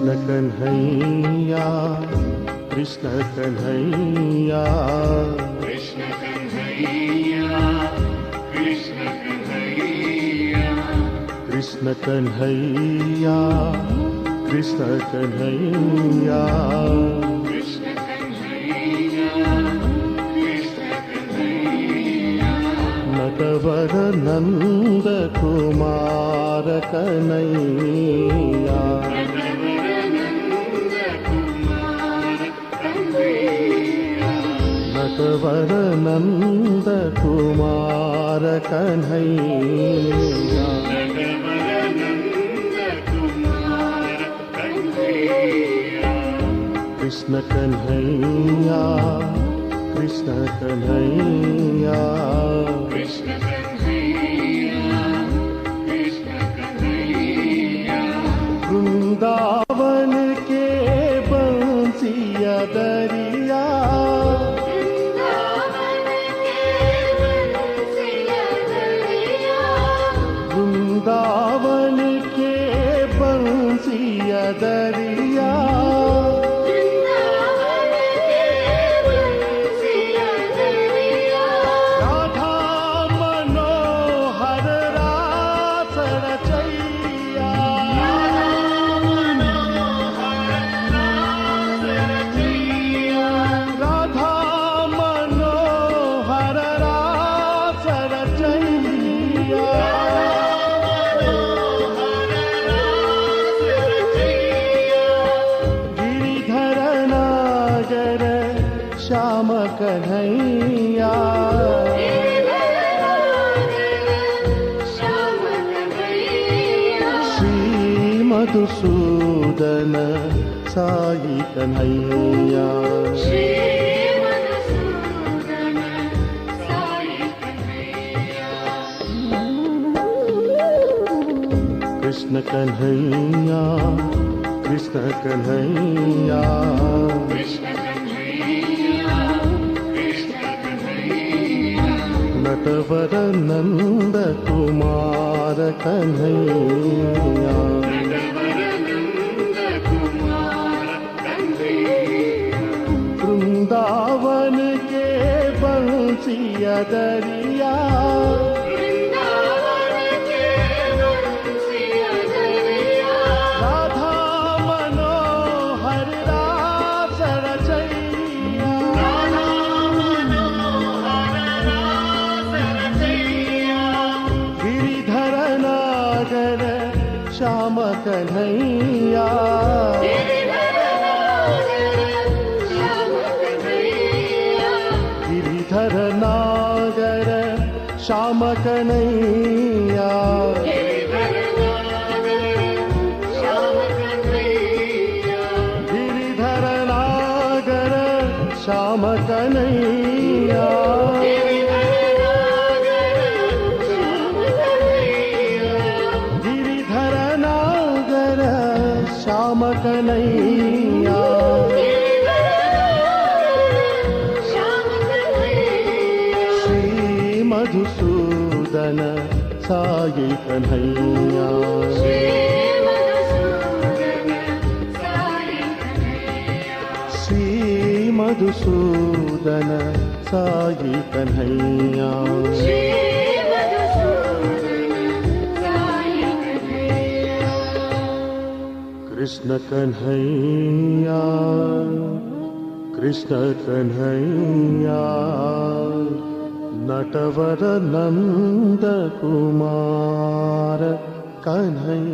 कृष्ण कन्हैया कृष्ण कन्हैया कृष्ण कन्हैया कृष्ण कन्हैया कृष्ण कन्हैया कृष्ण कन्हैया कृष्ण कन्हैया कृष्ण कन्हैया नटवर नंद कुमार कन्हैया नटवर नंद कुमार कन्हैया कृष्ण कन्हैया कृष्ण कन्हैया कृष्ण कन्हैया कृष्ण कन्हैया वृंदावन के बंसिया दरिया वृंदावन के बंसिया दरिया राधा मनोहर रास रचैया राधा मनोहर रास रचैया गिरिधर नागर श्याम कन्हैया श्री मधुसूदन साई कन्हैया कृष्ण कन्हैया कृष्ण कन्हैया नटवर नंद कुमार कन्हैया वृंदावन के बंसिया दरिया राधा मनोहर रास रचैया गिरिधर नागर श्याम कन्हैया गिरिधर नागर श्याम कन्हैया गिरिधर नागर श्याम कन्हैया गिरिधर नागर श्याम कन्हैया श्री मधुसूदन साई कन्हैया श्री मधुसूदन साई कन्हैया कृष्ण कन्हैया कृष्ण कन्हैया नटवर नंद कुमार कन्हैया